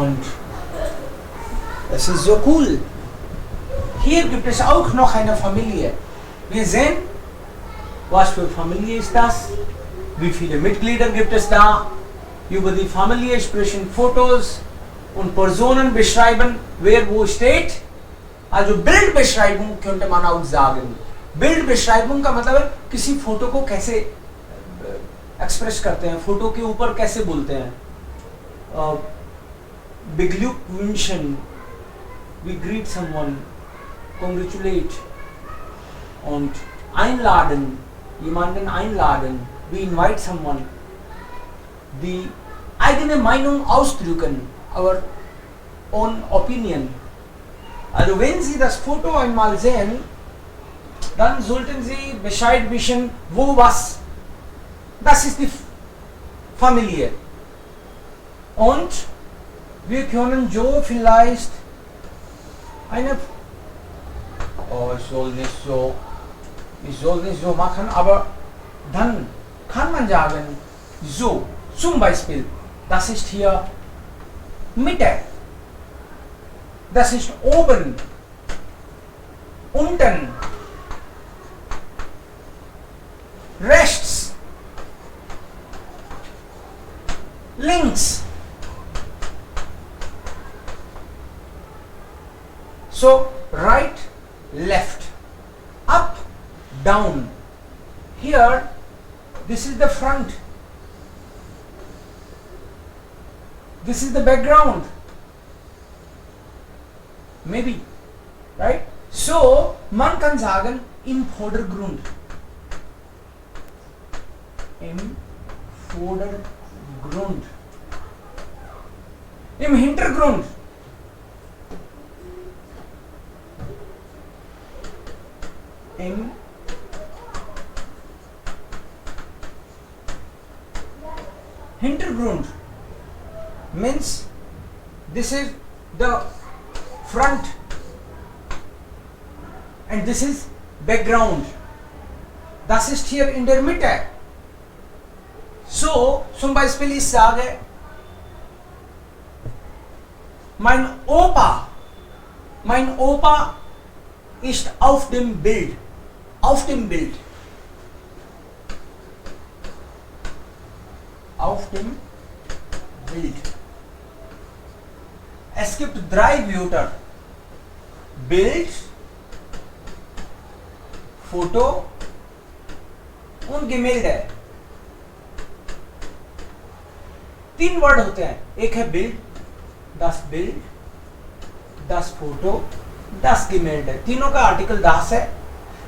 Und es ist so cool. Hier gibt es auch noch eine Familie. Wir sehen, was für Familie ist das, wie viele Mitglieder gibt es da. Über die Familie sprechen Fotos und Personen beschreiben, wer wo steht. Also Bildbeschreibung könnte man auch sagen. Bildbeschreibung का मतलब है किसी photo को कैसे express करते हैं, photo के ऊपर कैसे बोलते हैं. Beglückwünschen, we greet someone, congratulate, und einladen, jemanden einladen, we invite someone, die eigene Meinung ausdrücken, our own opinion. Also wenn Sie das Foto einmal sehen, dann sollten Sie Bescheid wissen, wo was. Das ist die Familie. Und wir können so vielleicht eine, ich soll nicht so machen, aber dann kann man sagen, so, zum Beispiel, das ist hier Mitte, das ist oben, unten, rechts, links. So, right, left, up, down. Here, this is the front. This is the background. Maybe, right? So, man kann sagen, im Vordergrund. Im Vordergrund. Im Hintergrund. Im Hintergrund means this is the front and this is background. Das ist hier in der Mitte. So, zum Beispiel ich sage, mein Opa ist auf dem Bild. Auf dem Bild. Auf dem Bild. Es gibt 3 Wörter. Bild, Foto und Gemälde. 3 word होते हैं. एक है build, das Foto, das Gemälde. तीनों का article das है.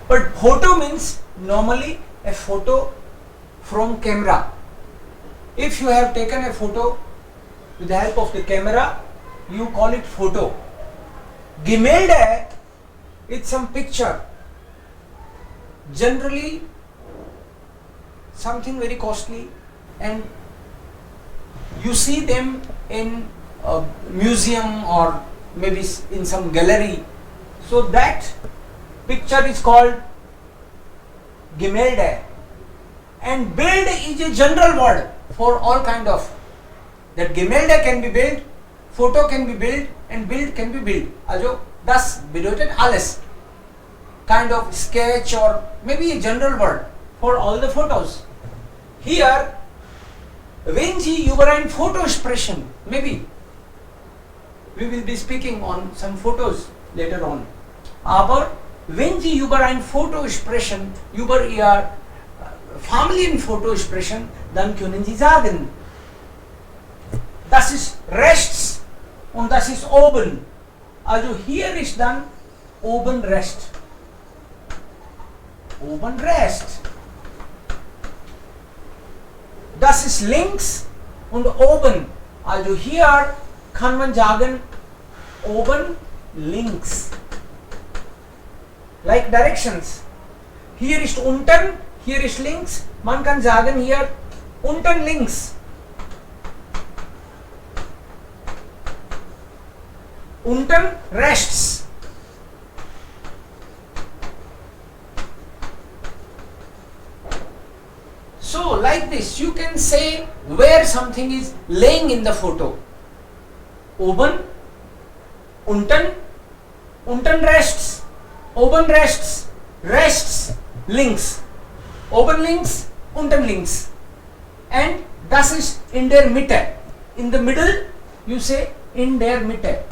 But photo means normally a photo from camera. If you have taken a photo with the help of the camera, you call it photo. Gemälde, it's some picture. Generally, something very costly, and you see them in a museum or maybe in some gallery. So that picture is called Gemälde. And build is a general word for all kind of. That Gemälde can be built, photo can be built, and build can be built. Also das bedeutet alles. Kind of sketch or maybe a general word for all the photos. Here, wenn Sie über ein Foto sprechen, maybe we will be speaking on some photos later on. Aber wenn Sie über ein Foto sprechen, über Ihr Familienfoto sprechen, dann können Sie sagen, das ist rechts und das ist oben. Also hier ist dann oben rechts. Oben rechts. Das ist links und oben. Also hier kann man sagen oben links. Like directions. Hier ist unten, hier ist links. Man kann sagen hier unten links. Unten rechts. So like this, you can say where something is laying in the photo. oben, unten, unten rechts, oben rechts, rechts links, oben links, unten links, and das ist in der Mitte. In the middle, you say in der Mitte.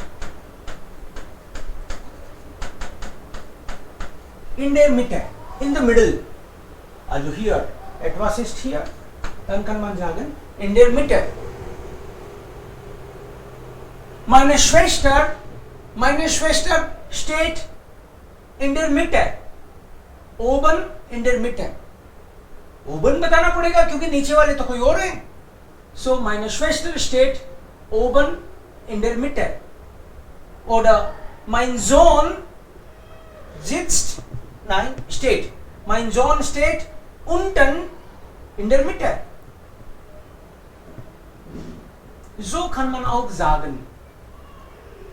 In der Mitte, in the middle. Also hier, etwas ist hier, dann kann man sagen in der Mitte. Meine Schwester steht in der Mitte. Oben in der Mitte. Oben बताना पड़ेगा क्योंकि नीचे वाले तो कोई और है. So meine Schwester steht oben in der Mitte. Oder mein Sohn steht. Mein Sohn steht unten in der Mitte. So kann man auch sagen.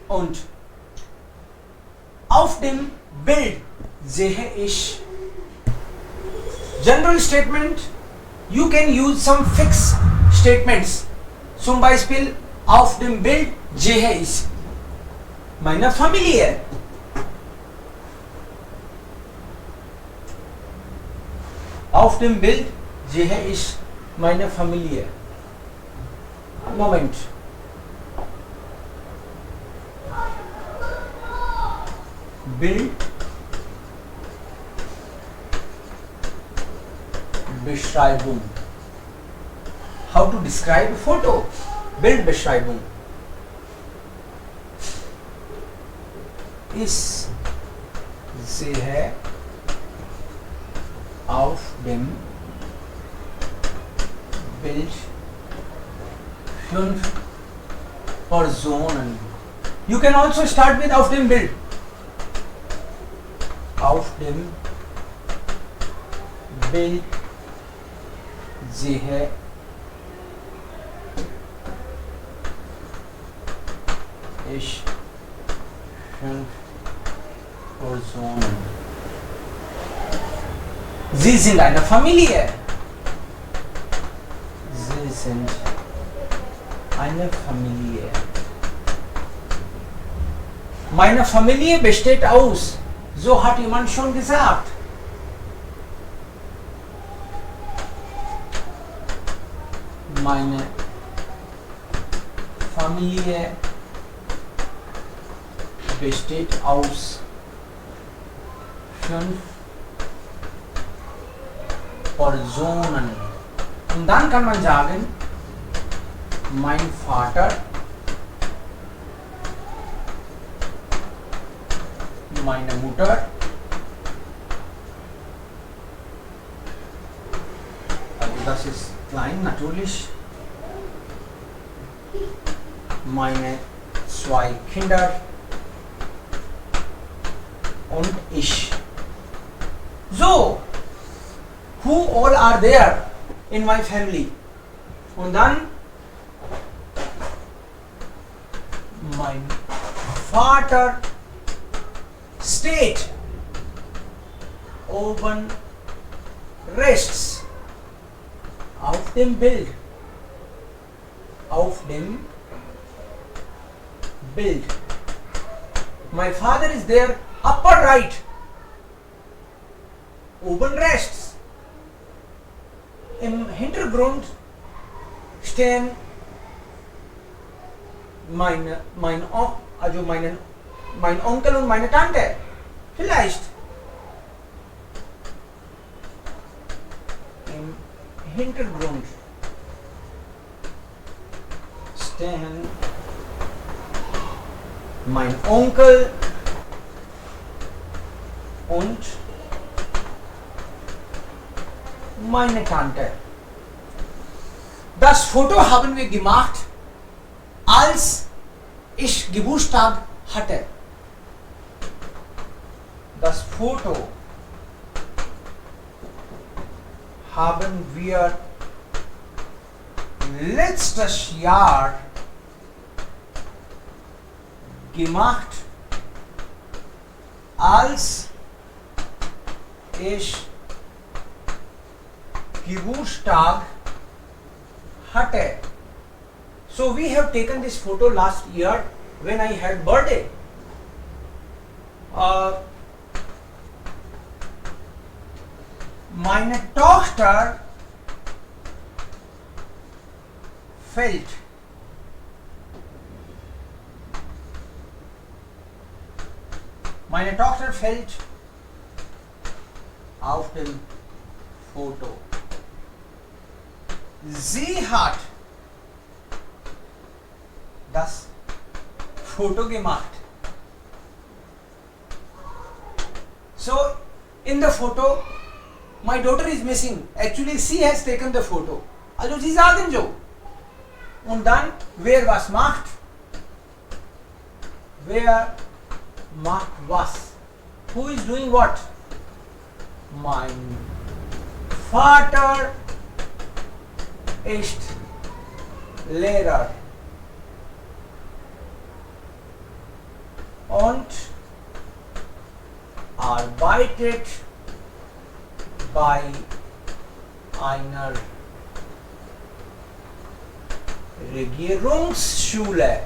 Und auf dem Bild sehe ich. General statement, you can use some fixed statements. Zum Beispiel auf dem Bild sehe ich meine Familie. Auf dem Bild sehe ich meine Familie. Moment. Bild Beschreibung. How to describe a photo? Bildbeschreibung. Ich sehe auf dem Bild 5 Personen. You can also start with auf dem Bild. Auf dem Bild sehe ich 5 Personen. Sie sind eine Familie. Sie sind eine Familie. Meine Familie besteht aus. So hat jemand schon gesagt. Meine Familie besteht aus 5 Personen. Und dann kann man sagen, mein Vater, meine Mutter, also das ist klein natürlich, meine 2 Kinder und ich. So, who all are there in my family? Und dann mein Vater steht oben rechts auf dem Bild. Auf dem Bild. My father is there upper right. Oben rechts. Im Hintergrund stehen mein Onkel und meine Tante. Vielleicht. Im Hintergrund stehen mein Onkel und meine Tante. Das Foto haben wir gemacht, als ich Geburtstag hatte. Das Foto haben wir letztes Jahr gemacht, als ich Geburtstag hatte. So we have taken this photo last year when I had birthday. Meine Tochter fällt auf dem Foto. Sie hat das Foto gemacht. So in the photo my daughter is missing. Actually she has taken the photo. Also sie sagen so. Und dann wer was macht? Wer macht was? Who is doing what? Mein Vater ist Lehrer und arbeitet bei einer Regierungsschule.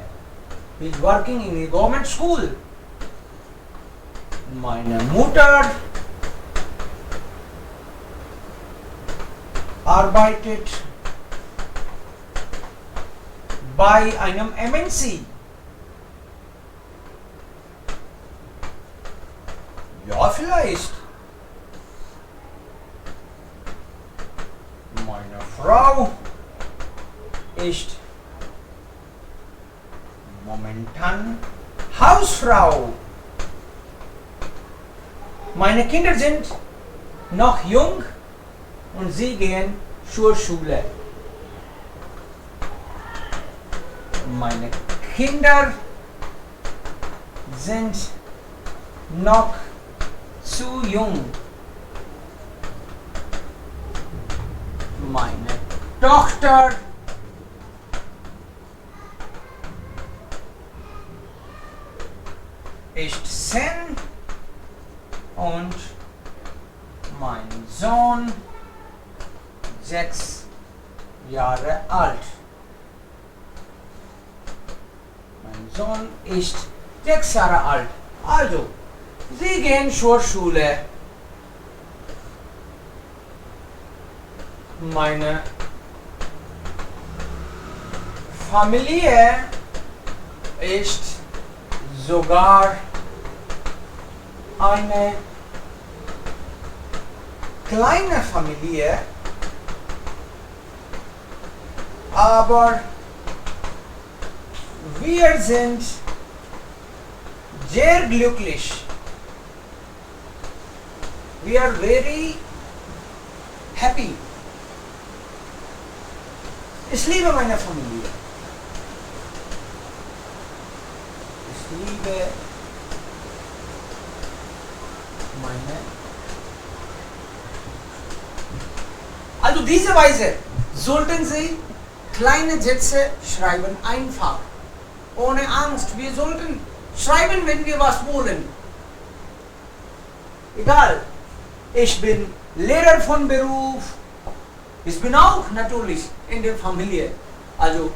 He is working in a government school. Meine Mutter arbeitet bei einem MNC. Ja, vielleicht. Meine Frau ist momentan Hausfrau. Meine Kinder sind noch jung und sie gehen zur Schule. Meine Kinder sind noch zu jung. Meine Tochter ist 10 und mein Sohn 6 Jahre alt. Mein Sohn ist 6 Jahre alt. Also, sie gehen zur Schule. Meine Familie ist sogar eine kleine Familie, aber wir sind sehr glücklich. We are very happy. Ich liebe meine Familie. Ich liebe meine. Also diese Weise sollten Sie kleine Sätze schreiben, einfach, ohne Angst. Wir sollten schreiben, wenn wir was wollen. Egal, ich bin Lehrer von Beruf, ich bin auch natürlich in der Familie. Also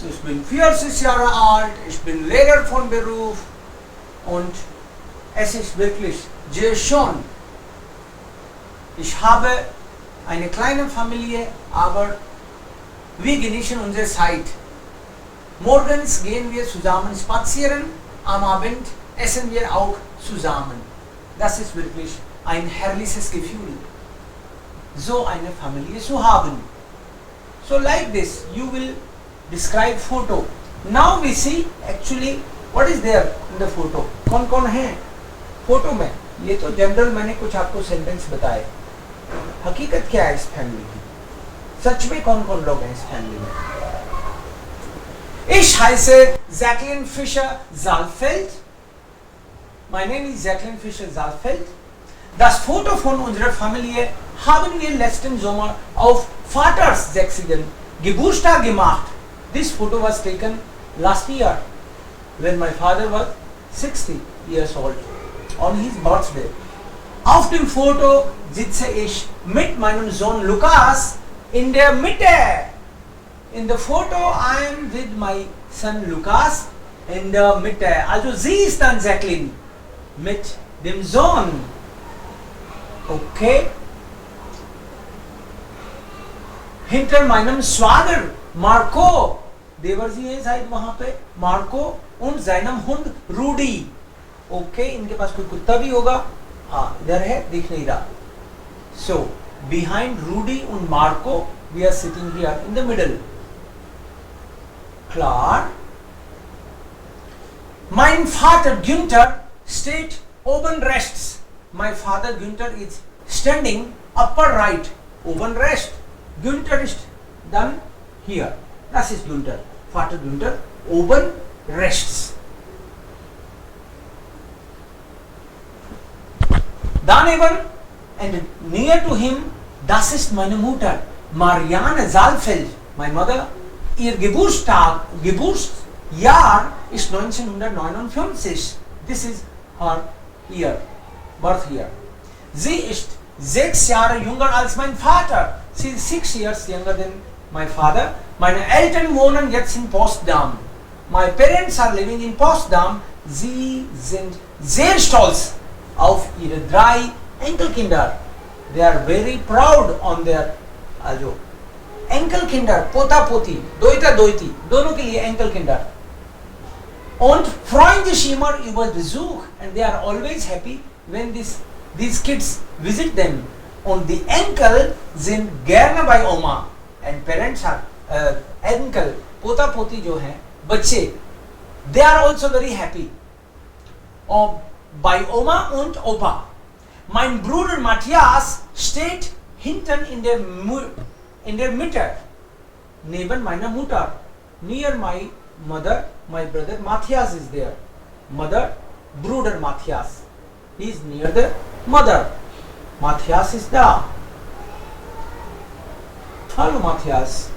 ich bin 40 Jahre alt, ich bin Lehrer von Beruf und es ist wirklich sehr schön. Ich habe eine kleine Familie, aber wir genießen unsere Zeit. Morgens gehen wir zusammen spazieren, am Abend essen wir auch zusammen. Das ist wirklich ein herrliches Gefühl, so eine Familie zu haben. So like this, you will describe photo. Now we see actually what is there in the photo. कौन कौन है photo में? ये तो general मैंने कुछ आपको sentence बताए. हकीकत क्या है इस फैमिली की? सच में कौन कौन लोग हैं इस फैमिली में? Ich heiße Jacqueline Fischer Saalfeld. My name is Jacqueline Fischer Saalfeld. Das Foto von unserer Familie haben wir letzten Sommer auf Vaters 60. Geburtstag gemacht. This photo was taken last year when my father was 60 years old on his birthday. Auf dem Foto sitze ich mit meinem Sohn Lukas in der Mitte. In the photo I am with my son Lukas in der Mitte. Also sie ist dann Jacqueline mit dem Sohn. Okay. Hinter meinem Schwager Marco. देवर जी है शायद वहां पे Marco und seinem Hund Rudi. Okay, इनके पास कोई कुत्ता भी होगा. हाँ, इधर है, दिख नहीं रहा. So, behind Rudi and Marco, we are sitting here in the middle. Klar. Mein Vater Günther steht oben rechts. My father Günther is standing upper right. Oben rechts. Günther is dann hier. Das ist Günther. Vater Günther oben rechts. Daneben and near to him, das ist meine Mutter, Marianne Saalfeld, my mother. Ihr Geburtsjahr ist 1959. This is her year, birth year. Sie ist 6 Jahre jünger als mein Vater. Sie ist 6 years younger than my father. Meine Eltern wohnen jetzt in Potsdam. My parents are living in Potsdam. Sie sind sehr stolz auf ihre 3 Enkelkinder. They are very proud on their also Enkelkinder, Pota Poti, Doita Doiti, दोनों के लिए Enkelkinder. Und freuen sich immer über Besuch, and they are always happy when these kids visit them. Und die Enkel sind gerne bei Oma. And parents are Enkel, Pota Poti जो हैं बच्चे, they are also very happy. Bei Oma und Opa. Mein Bruder Matthias steht hinten in der Mitte, neben meiner Mutter. Near my mother, my brother Matthias is there. Mother, Bruder Matthias. He is near the mother. Matthias ist da. Hallo Matthias.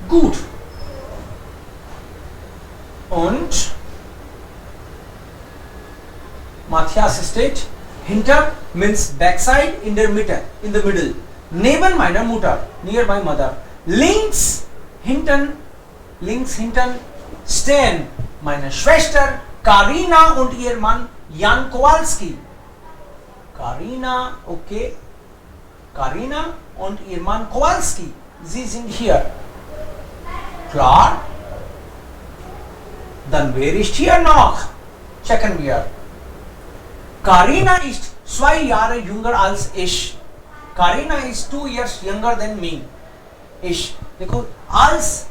Gut. Und Matthias steht hinter means backside in der Mitte, in the middle. Neben meiner Mutter, near my mother. Links hinten stehen meine Schwester Karina und ihr Mann Jan Kowalski. Karina, okay. Karina und ihr Mann Kowalski. Sie sind hier. Klar. Dann wer ist hier noch? Checken wir. Karina ist 2 Jahre jünger als ich. Karina is 2 years younger than me. Ich. देखो als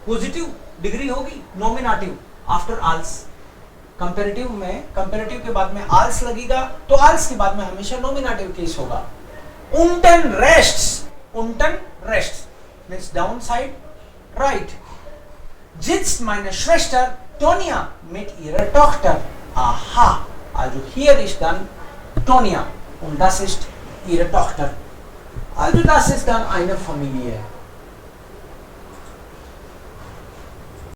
positive degree होगी, nominative after als. Comparative में, comparative के बाद में als लगेगा, तो als के बाद में हमेशा नॉमिनेटिव केस होगा. Unten rechts means downside right. Sitzt meine Schwester Tonia mit ihrer Tochter. Aha, also hier ist dann Tonia und das ist ihre Tochter. Also das ist dann eine Familie.